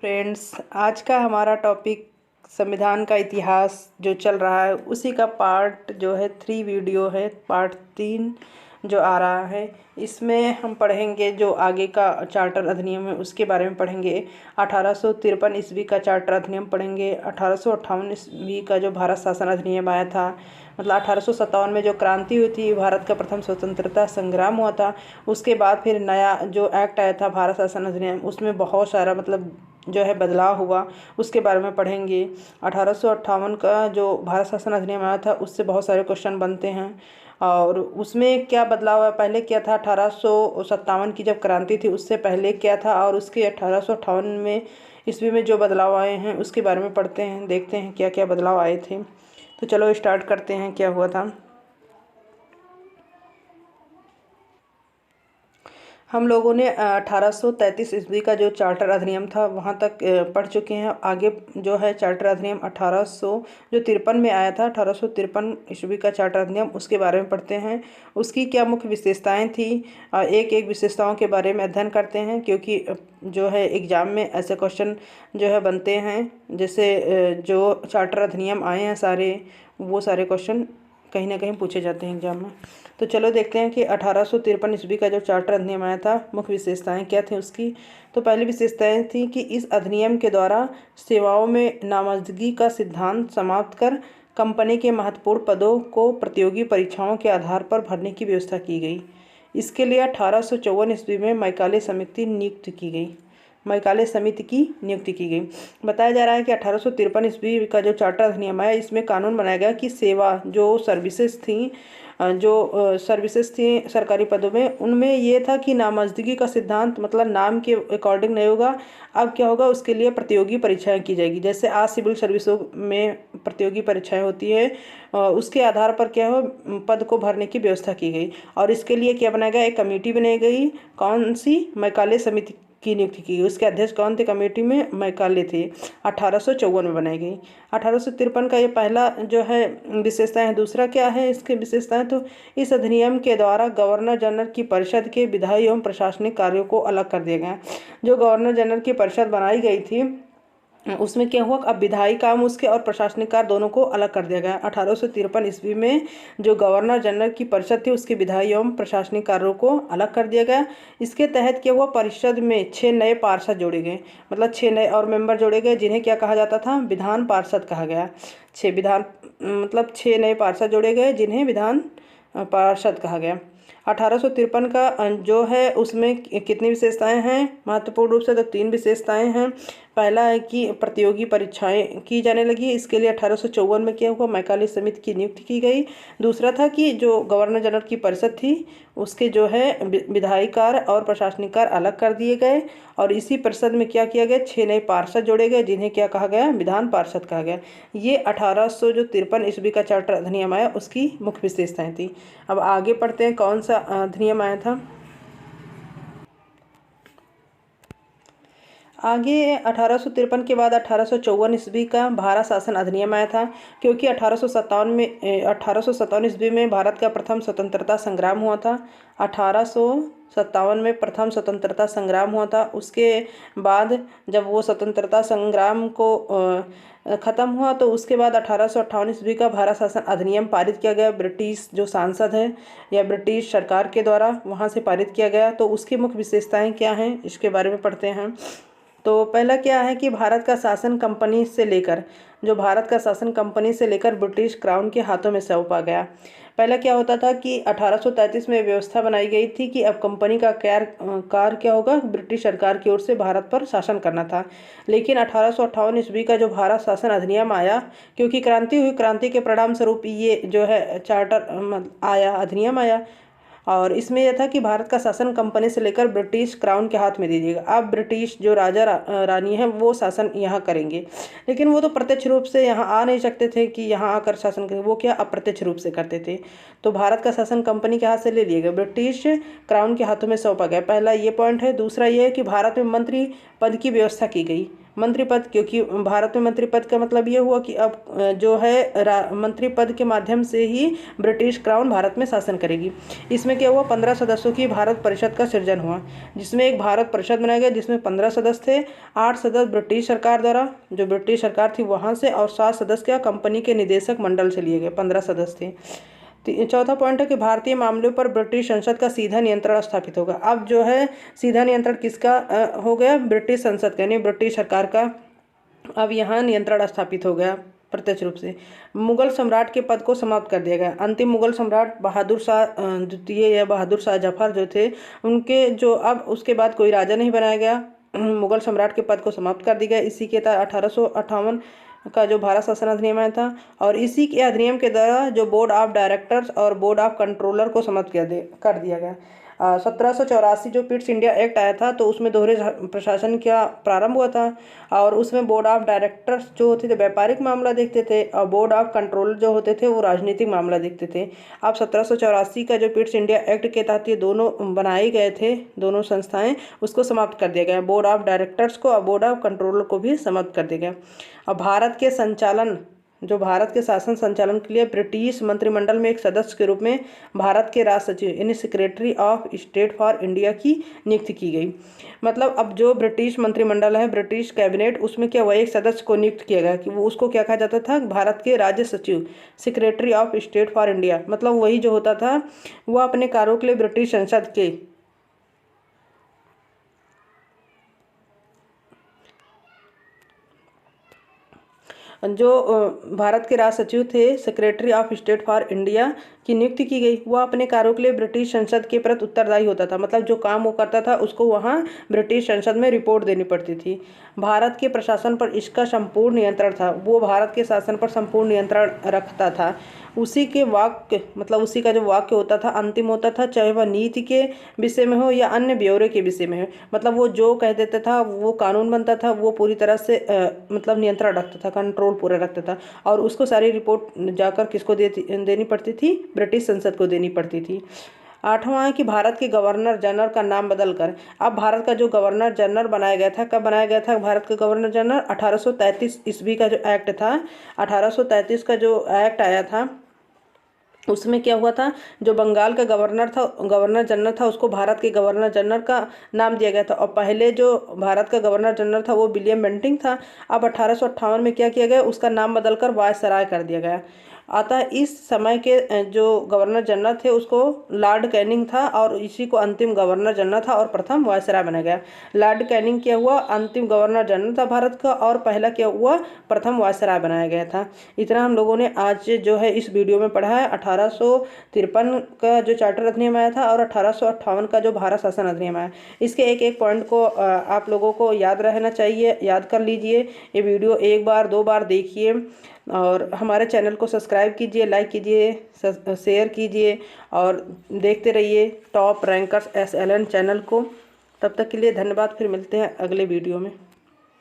Friends, आज का हमारा टॉपिक संविधान का इतिहास जो चल रहा है उसी का पार्ट जो है 3 वीडियो है। पार्ट 3 जो आ रहा है इसमें हम पढ़ेंगे जो आगे का चार्टर अधिनियम है उसके बारे में पढ़ेंगे। 1853 ईस्वी का चार्टर अधिनियम पढ़ेंगे। 1858 ईस्वी का जो भारत शासन अधिनियम आया था, मतलब 1857 में जो क्रांति हुई थी, भारत का प्रथम स्वतंत्रता संग्राम हुआ था। उसके बाद फिर नया जो एक्ट आया था भारत शासन अधिनियम, उसमें बहुत सारा मतलब जो है बदलाव हुआ, उसके बारे में पढ़ेंगे। 1858 का जो भारत शासन अधिनियम आया था उससे बहुत सारे क्वेश्चन बनते हैं और उसमें क्या बदलाव है, पहले क्या था 1857 की जब क्रांति थी उससे पहले क्या था, और उसके 1858 में ईस्वी में जो बदलाव आए हैं उसके बारे में पढ़ते हैं, देखते हैं क्या क्या बदलाव आए थे। तो चलो स्टार्ट करते हैं क्या हुआ था। हम लोगों ने 1833 ईस्वी का जो चार्टर अधिनियम था वहाँ तक पढ़ चुके हैं। आगे जो है चार्टर अधिनियम 1853 में आया था, 1853 ईस्वी का चार्टर अधिनियम, उसके बारे में पढ़ते हैं। उसकी क्या मुख्य विशेषताएं थी, एक एक विशेषताओं के बारे में अध्ययन करते हैं, क्योंकि जो है एग्ज़ाम में ऐसे क्वेश्चन जो है बनते हैं। जैसे जो चार्टर अधिनियम आए हैं सारे, वो सारे क्वेश्चन कहीं ना कहीं पूछे जाते हैं एग्जाम में। तो चलो देखते हैं कि 1853 ईस्वी का जो चार्टर अधिनियम आया था मुख्य विशेषताएं क्या थी उसकी। तो पहली विशेषताएं थी कि इस अधिनियम के द्वारा सेवाओं में नामजदगी का सिद्धांत समाप्त कर कंपनी के महत्वपूर्ण पदों को प्रतियोगी परीक्षाओं के आधार पर भरने की व्यवस्था की गई। इसके लिए 1854 ईस्वी में मैकाले समिति नियुक्त की गई। मैकाले समिति की नियुक्ति की गई। बताया जा रहा है कि 1853 ईस्वी का जो चार्टर अधिनियम आया इसमें कानून बनाया गया कि सेवा जो सर्विसेज थी, सरकारी पदों में, उनमें ये था कि नामजदगी का सिद्धांत मतलब नाम के अकॉर्डिंग नहीं होगा। अब क्या होगा, उसके लिए प्रतियोगी परीक्षाएं की जाएगी। जैसे आज सिविल सर्विसों में प्रतियोगी परीक्षाएं होती है, उसके आधार पर क्या हो पद को भरने की व्यवस्था की गई। और इसके लिए क्या बनाया गया, एक कमेटी बनाई गई। कौन सी? मैकाले समिति की नियुक्ति की गई। उसके अध्यक्ष कौन थे कमेटी में? मैकाले थे। 1854 में बनाई गई। 1853 का ये पहला जो है विशेषता है। दूसरा क्या है इसके विशेषताएं, तो इस अधिनियम के द्वारा गवर्नर जनरल की परिषद के विधायी एवं प्रशासनिक कार्यों को अलग कर दिया गया। जो गवर्नर जनरल की परिषद बनाई गई थी उसमें क्या हुआ, अब विधायी काम उसके और प्रशासनिक कार्य दोनों को अलग कर दिया गया। 1853 ईस्वी में जो गवर्नर जनरल की परिषद थी उसके विधायी एवं प्रशासनिक कार्यों को अलग कर दिया गया। इसके तहत क्या हुआ, परिषद में 6 नए पार्षद जोड़े गए, मतलब 6 नए और मेंबर जोड़े गए जिन्हें क्या कहा जाता था, विधान पार्षद कहा गया। 6 नए पार्षद जोड़े गए जिन्हें विधान पार्षद कहा गया। 1853 का जो है उसमें कितनी विशेषताएं हैं, महत्वपूर्ण रूप से तो 3 विशेषताएं हैं। पहला है कि प्रतियोगी परीक्षाएं की जाने लगी। इसके लिए 1854 में क्या हुआ, मैकाले समिति की नियुक्ति की गई। दूसरा था कि जो गवर्नर जनरल की परिषद थी उसके जो है विधायी कार्य और प्रशासनिक कार्य अलग कर दिए गए। और इसी परिषद में क्या किया गया, 6 नए पार्षद जोड़े गए जिन्हें क्या कहा गया, विधान पार्षद कहा गया। ये 1853 ईस्वी का चार्टर अधिनियम आया उसकी मुख्य विशेषताएं थी। अब आगे पढ़ते हैं कौन सा अधिनियम आया था। आगे 1853 के बाद 1854 ईस्वी का भारत शासन अधिनियम आया था, क्योंकि 1857 ईस्वी में भारत का प्रथम स्वतंत्रता संग्राम हुआ था। 1857 में प्रथम स्वतंत्रता संग्राम हुआ था। उसके बाद जब वो स्वतंत्रता संग्राम को ख़त्म हुआ तो उसके बाद 1858 ईस्वी का भारत शासन अधिनियम पारित किया गया। ब्रिटिश जो सांसद है या ब्रिटिश सरकार के द्वारा वहाँ से पारित किया गया। तो उसकी मुख्य विशेषताएं क्या हैं इसके बारे में पढ़ते हैं। तो पहला क्या है कि भारत का शासन कंपनी से लेकर ब्रिटिश क्राउन के हाथों में सौंपा गया। पहला क्या होता था कि 1833 में व्यवस्था बनाई गई थी कि अब कंपनी का कार्य क्या होगा, ब्रिटिश सरकार की ओर से भारत पर शासन करना था। लेकिन 1858 ईस्वी का जो भारत शासन अधिनियम आया, क्योंकि क्रांति हुई, क्रांति के परिणाम स्वरूप ये जो है चार्टर अधिनियम आया। और इसमें यह था कि भारत का शासन कंपनी से लेकर ब्रिटिश क्राउन के हाथ में दे दिएगा। अब ब्रिटिश जो राजा रानी है वो शासन यहाँ करेंगे, लेकिन वो तो प्रत्यक्ष रूप से यहाँ आ नहीं सकते थे कि यहाँ आकर शासन करें, वो क्या अप्रत्यक्ष रूप से करते थे। तो भारत का शासन कंपनी के हाथ से ले लिया गया, ब्रिटिश क्राउन के हाथों में सौंपा गया। पहला ये पॉइंट है। दूसरा ये है कि भारत में मंत्री पद की व्यवस्था की गई। मंत्री पद, क्योंकि भारत में मंत्री पद का मतलब ये हुआ कि अब जो है मंत्री पद के माध्यम से ही ब्रिटिश क्राउन भारत में शासन करेगी। इसमें क्या हुआ, 15 सदस्यों की भारत परिषद का सृजन हुआ, जिसमें एक भारत परिषद बनाया गया जिसमें 15 सदस्य थे। 8 सदस्य ब्रिटिश सरकार द्वारा, जो ब्रिटिश सरकार थी वहाँ से, और 7 सदस्य क्या कंपनी के निदेशक मंडल से लिए गए। 15 सदस्य थे। चौथा पॉइंट है कि भारतीय मामलों पर ब्रिटिश संसद का सीधा नियंत्रण स्थापित होगा। अब जो है सीधा नियंत्रण किसका हो गया, ब्रिटिश संसद का, यानी ब्रिटिश सरकार का अब यहाँ नियंत्रण स्थापित हो गया प्रत्यक्ष रूप से। मुगल सम्राट के पद को समाप्त कर दिया गया। अंतिम मुगल सम्राट बहादुर शाह द्वितीय या बहादुर शाह जफर जो थे, उनके जो अब उसके बाद कोई राजा नहीं बनाया गया। मुगल सम्राट के पद को समाप्त कर दिया गया। इसी के तहत 1858 का जो भारत शासन अधिनियम आया था, और इसी के अधिनियम के द्वारा जो बोर्ड ऑफ डायरेक्टर्स और बोर्ड ऑफ कंट्रोलर को समाप्त कर दिया गया। 1784 जो पिट्स इंडिया एक्ट आया था, तो उसमें दोहरे प्रशासन का प्रारंभ हुआ था, और उसमें बोर्ड ऑफ डायरेक्टर्स जो होते थे व्यापारिक मामला देखते थे, और बोर्ड ऑफ कंट्रोलर जो होते थे वो राजनीतिक मामला देखते थे। अब 1784 का जो पिट्स इंडिया एक्ट के तहत ये दोनों बनाए गए थे, दोनों संस्थाएं, उसको समाप्त कर दिया गया। बोर्ड ऑफ डायरेक्टर्स को और बोर्ड ऑफ कंट्रोलर को भी समाप्त कर दिया गया। अब भारत के संचालन, जो भारत के शासन संचालन के लिए ब्रिटिश मंत्रिमंडल में एक सदस्य के रूप में भारत के राज सचिव यानी secretary of state for India की नियुक्ति की गई। मतलब अब जो ब्रिटिश मंत्रिमंडल है, ब्रिटिश कैबिनेट, उसमें क्या हुआ, एक सदस्य को नियुक्त किया गया कि वो उसको क्या कहा जाता था, भारत के राज्य सचिव, secretary of state for India. मतलब वही जो होता था वो अपने कार्यों के लिए ब्रिटिश संसद के जो भारत के राज सचिव थे, secretary of state for India की नियुक्ति की गई। वह अपने कार्यों के लिए ब्रिटिश संसद के प्रति उत्तरदायी होता था। मतलब जो काम वो करता था उसको वहाँ ब्रिटिश संसद में रिपोर्ट देनी पड़ती थी। भारत के प्रशासन पर इसका संपूर्ण नियंत्रण था। वो भारत के शासन पर संपूर्ण नियंत्रण रखता था। उसी के वाक्य, मतलब उसी का जो वाक्य होता था अंतिम होता था, चाहे वह नीति के विषय में हो या अन्य ब्यौरे के विषय में हो। मतलब वो जो कह देता था वो कानून बनता था, वो पूरी तरह से मतलब नियंत्रण रखता था, कंट्रोल पूरा रखता था। और उसको सारी रिपोर्ट जाकर किसको देनी पड़ती थी, ब्रिटिश संसद को देनी पड़ती थी। 8वां है कि भारत के गवर्नर जनरल का नाम बदलकर अब भारत का जो गवर्नर जनरल बनाया गया था, कब बनाया गया था भारत का गवर्नर जनरल, 1833 ईस्वी का जो एक्ट था, 1833 का जो एक्ट आया था, उसमें क्या हुआ था, जो बंगाल का गवर्नर था, गवर्नर जनरल था, उसको भारत के गवर्नर जनरल का नाम दिया गया था। और पहले जो भारत का गवर्नर जनरल था वो विलियम बेंटिंग था। अब 1858 में क्या किया गया, उसका नाम बदलकर वायसराय कर दिया गया। अतः इस समय के जो गवर्नर जनरल थे उसको लॉर्ड कैनिंग था, और इसी को अंतिम गवर्नर जनरल था और प्रथम वायसराय बनाया गया। लॉर्ड कैनिंग क्या हुआ, अंतिम गवर्नर जनरल था भारत का, और पहला क्या हुआ, प्रथम वायसराय बनाया गया था। इतना हम लोगों ने आज जो है इस वीडियो में पढ़ा है। 1853 का जो चार्टर अधिनियम आया था और 1858 का जो भारत शासन अधिनियम आया, इसके एक एक पॉइंट को आप लोगों को याद रहना चाहिए, याद कर लीजिए। ये वीडियो एक बार 2 बार देखिए, और हमारे चैनल को सब्सक्राइब कीजिए, लाइक कीजिए, शेयर कीजिए, और देखते रहिए टॉप रैंकर्स SLN चैनल को। तब तक के लिए धन्यवाद। फिर मिलते हैं अगले वीडियो में।